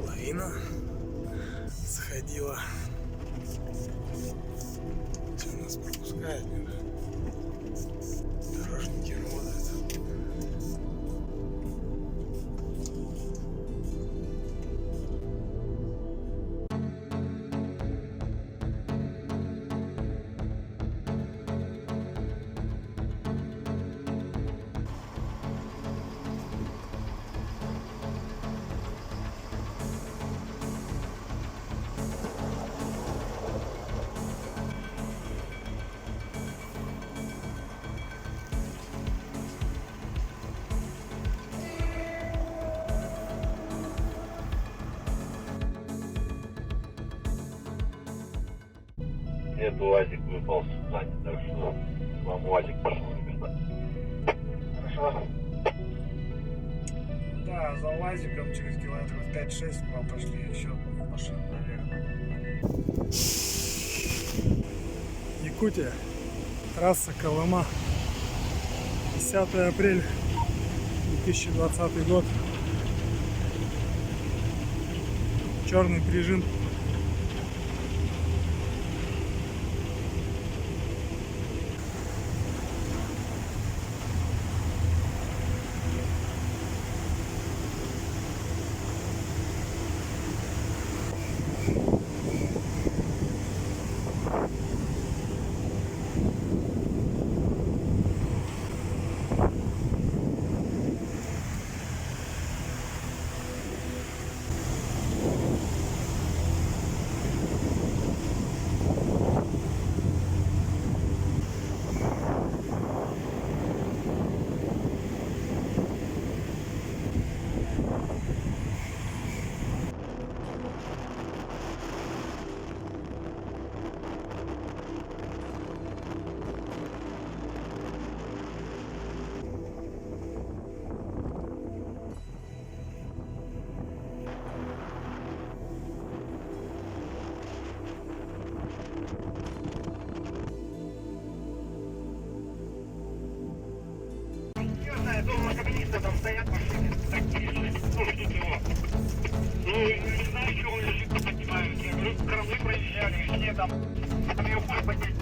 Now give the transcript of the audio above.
Лавина сходила. Что нас пропускает? Дорожники работают. Нет, УАЗик выпал сюда, так что вам УАЗик пошел, ребята. Хорошо? Да, за УАЗиком через километров 5-6 к вам пошли еще машин, наверное. Якутия, трасса Колыма, 10 апреля 2020 год. Черный прижим. Дома кабиниста там стоят машины, такие же, ну ждут его. Ну, не знаю, чего он лежит, не понимаю. Я говорю, кормы проезжали, все там его хуй поднять.